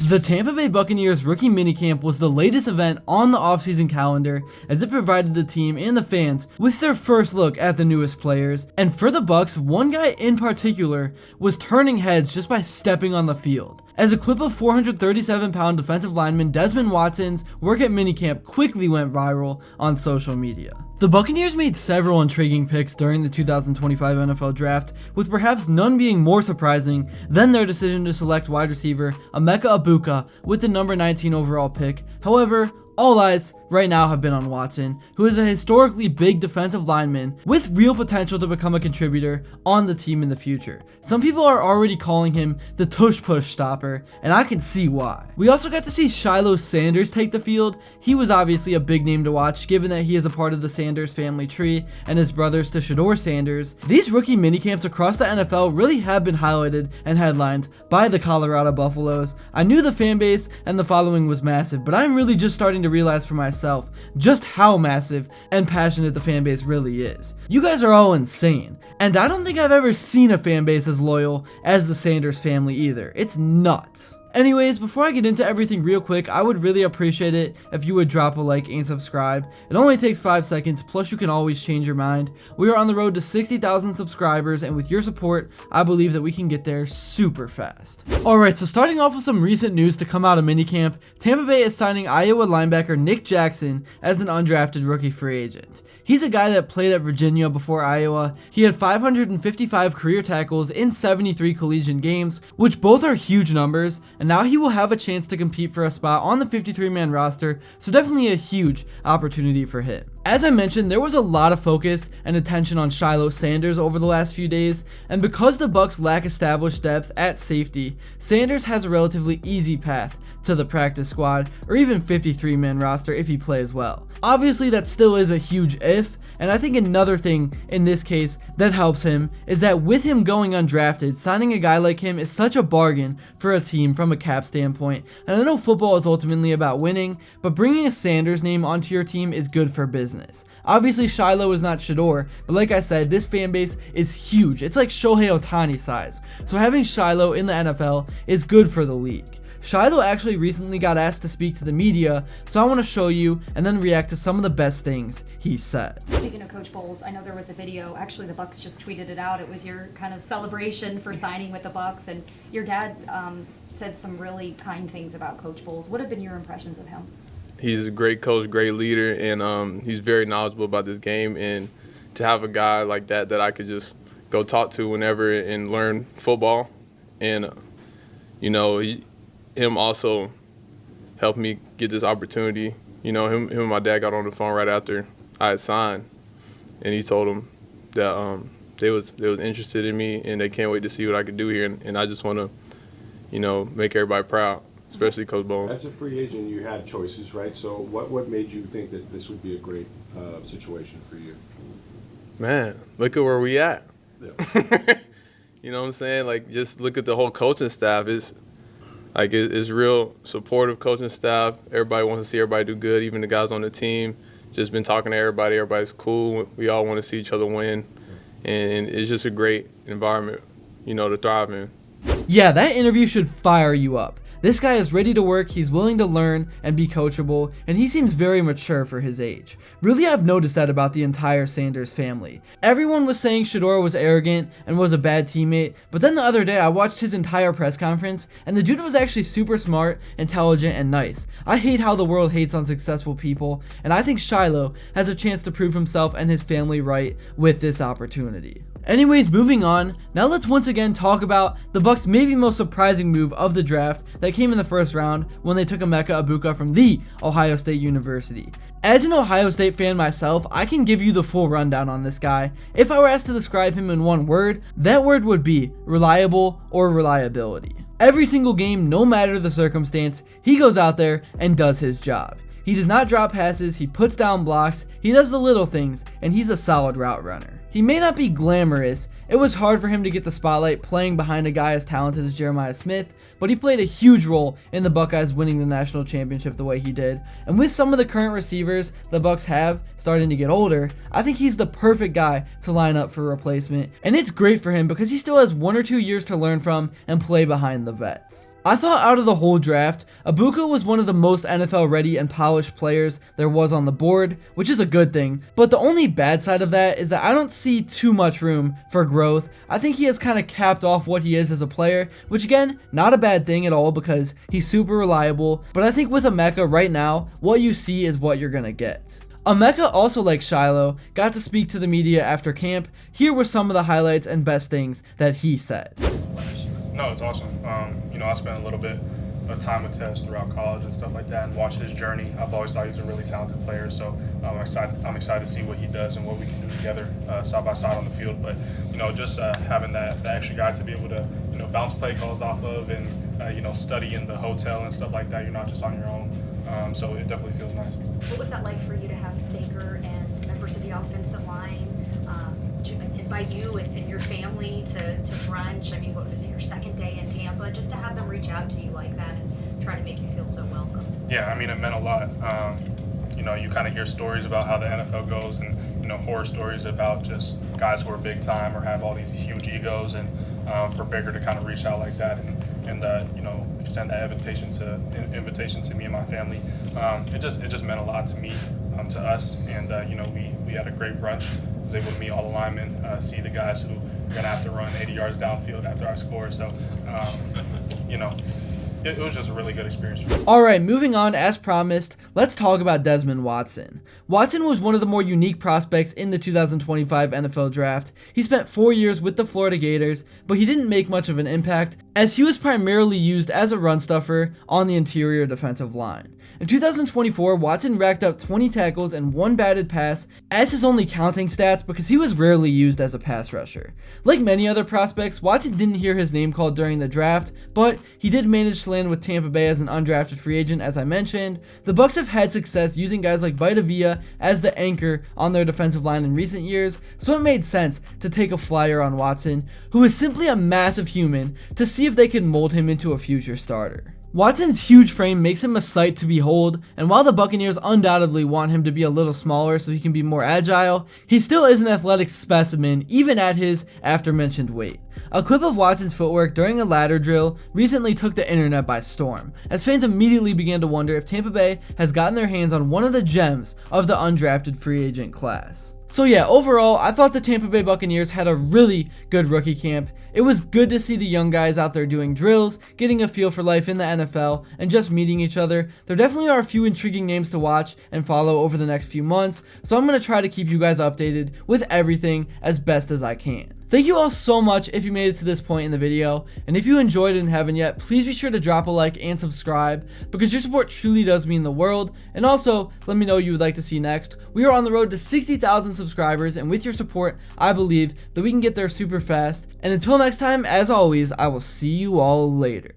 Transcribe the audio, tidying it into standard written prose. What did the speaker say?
The Tampa Bay Buccaneers Rookie Minicamp was the latest event on the offseason calendar, as it provided the team and the fans with their first look at the newest players. And for the Bucs, one guy in particular was turning heads just by stepping on the field, as a clip of 437-pound defensive lineman Desmond Watson's work at Minicamp quickly went viral on social media. The Buccaneers made several intriguing picks during the 2025 NFL Draft, with perhaps none being more surprising than their decision to select wide receiver Amecha Ibuka with the number 19 overall pick. However, all eyes right now have been on Watson, who is a historically big defensive lineman with real potential to become a contributor on the team in the future. Some people are already calling him the tush-push stopper, and I can see why. We also got to see Shiloh Sanders take the field. He was obviously a big name to watch, given that he is a part of the Sanders family tree and his brothers to Shedeur Sanders. These rookie minicamps across the NFL really have been highlighted and headlined by the Colorado Buffaloes. I knew the fan base and the following was massive, but I'm really just starting to realize for myself just how massive and passionate the fan base really is. You guys are all insane, and I don't think I've ever seen a fan base as loyal as the Sanders family either. It's nuts. Anyways, before I get into everything real quick, I would really appreciate it if you would drop a like and subscribe. It only takes 5 seconds, plus you can always change your mind. We are on the road to 60,000 subscribers, and with your support, I believe that we can get there super fast. Alright, so starting off with some recent news to come out of minicamp, Tampa Bay is signing Iowa linebacker Nick Jackson as an undrafted rookie free agent. He's a guy that played at Virginia before Iowa. He had 555 career tackles in 73 collegiate games, which both are huge numbers, and now he will have a chance to compete for a spot on the 53-man roster, so definitely a huge opportunity for him. As I mentioned, there was a lot of focus and attention on Shiloh Sanders over the last few days, and because the Bucs lack established depth at safety, Sanders has a relatively easy path to the practice squad or even 53-man roster if he plays well. Obviously, that still is a huge if, and I think another thing in this case that helps him is that with him going undrafted, signing a guy like him is such a bargain for a team from a cap standpoint. And I know football is ultimately about winning, but bringing a Sanders name onto your team is good for business. Obviously, Shiloh is not Shedeur, but like I said, this fan base is huge. It's like Shohei Ohtani size. So having Shiloh in the NFL is good for the league. Shiloh actually recently got asked to speak to the media, so I want to show you and then react to some of the best things he said. Speaking of Coach Bowles, I know there was a video, actually the Bucs just tweeted it out. It was your kind of celebration for signing with the Bucs, and your dad said some really kind things about Coach Bowles. What have been your impressions of him? He's a great coach, great leader, and he's very knowledgeable about this game. And to have a guy like that I could just go talk to whenever and learn football, and him also helped me get this opportunity. Him and my dad got on the phone right after I had signed, and he told them that they was interested in me and they can't wait to see what I could do here. And I just want to, make everybody proud, especially Coach Bowles. As a free agent, you had choices, right? So what made you think that this would be a great situation for you? Man, look at where we at. Yeah. You know what I'm saying? Like, just look at the whole coaching staff. It's real supportive coaching staff. Everybody wants to see everybody do good, even the guys on the team. Just been talking to everybody. Everybody's cool. We all want to see each other win. And it's just a great environment, to thrive in. Yeah, that interview should fire you up. This guy is ready to work, he's willing to learn and be coachable, and he seems very mature for his age. Really, I've noticed that about the entire Sanders family. Everyone was saying Shedeur was arrogant and was a bad teammate, but then the other day I watched his entire press conference, and the dude was actually super smart, intelligent, and nice. I hate how the world hates on successful people, and I think Shiloh has a chance to prove himself and his family right with this opportunity. Anyways, moving on, now let's once again talk about the Bucs' maybe most surprising move of the draft that came in the first round when they took Amecha Ibuka from the Ohio State University. As an Ohio State fan myself, I can give you the full rundown on this guy. If I were asked to describe him in one word, that word would be reliable or reliability. Every single game, no matter the circumstance, he goes out there and does his job. He does not drop passes, he puts down blocks, he does the little things, and he's a solid route runner. He may not be glamorous, it was hard for him to get the spotlight playing behind a guy as talented as Jeremiah Smith, but he played a huge role in the Buckeyes winning the national championship the way he did. And with some of the current receivers the Bucs have starting to get older, I think he's the perfect guy to line up for replacement, and it's great for him because he still has 1 or 2 years to learn from and play behind the vets. I thought out of the whole draft, Ibuka was one of the most NFL ready and polished players there was on the board, which is a good thing. But the only bad side of that is that I don't see too much room for growth. I think he has kind of capped off what he is as a player, which again, not a bad thing at all because he's super reliable. But I think with Amecha right now, what you see is what you're gonna get. Amecha, also like Shiloh, got to speak to the media after camp. Here were some of the highlights and best things that he said. No, it's awesome. I spent a little bit of time with Tez throughout college and stuff like that and watched his journey. I've always thought he was a really talented player, so I'm excited to see what he does and what we can do together side by side on the field. But, just having that extra guy to be able to, bounce play calls off of and, study in the hotel and stuff like that. You're not just on your own. So it definitely feels nice. What was that like for you to have Baker and members of the offensive line invite you and your family to brunch? I mean, what was it, your second day in Tampa? Just to have them reach out to you like that and try to make you feel so welcome. Yeah, I mean, it meant a lot. You kind of hear stories about how the NFL goes and, horror stories about just guys who are big time or have all these huge egos. And for Baker to kind of reach out like that and extend that invitation to me and my family, it just meant a lot to me, to us. And, we had a great brunch. I was able to meet all the linemen, see the guys who are going to have to run 80 yards downfield after I score. So, it was just a really good experience for me. Alright, moving on, as promised, let's talk about Desmond Watson. Watson was one of the more unique prospects in the 2025 NFL Draft. He spent 4 years with the Florida Gators, but he didn't make much of an impact, as he was primarily used as a run stuffer on the interior defensive line. In 2024, Watson racked up 20 tackles and 1 batted pass as his only counting stats because he was rarely used as a pass rusher. Like many other prospects, Watson didn't hear his name called during the draft, but he did manage to land with Tampa Bay as an undrafted free agent, as I mentioned. The Bucs have had success using guys like Vita Vea as the anchor on their defensive line in recent years, so it made sense to take a flyer on Watson, who is simply a massive human, to see if they could mold him into a future starter. Watson's huge frame makes him a sight to behold, and while the Buccaneers undoubtedly want him to be a little smaller so he can be more agile, he still is an athletic specimen even at his aforementioned weight. A clip of Watson's footwork during a ladder drill recently took the internet by storm, as fans immediately began to wonder if Tampa Bay has gotten their hands on one of the gems of the undrafted free agent class. So yeah, overall, I thought the Tampa Bay Buccaneers had a really good rookie camp. It was good to see the young guys out there doing drills, getting a feel for life in the NFL, and just meeting each other. There definitely are a few intriguing names to watch and follow over the next few months, so I'm going to try to keep you guys updated with everything as best as I can. Thank you all so much if you made it to this point in the video, and if you enjoyed it and haven't yet, please be sure to drop a like and subscribe, because your support truly does mean the world. And also, let me know what you would like to see next. We are on the road to 60,000 subscribers, and with your support, I believe that we can get there super fast. And until next time, as always, I will see you all later.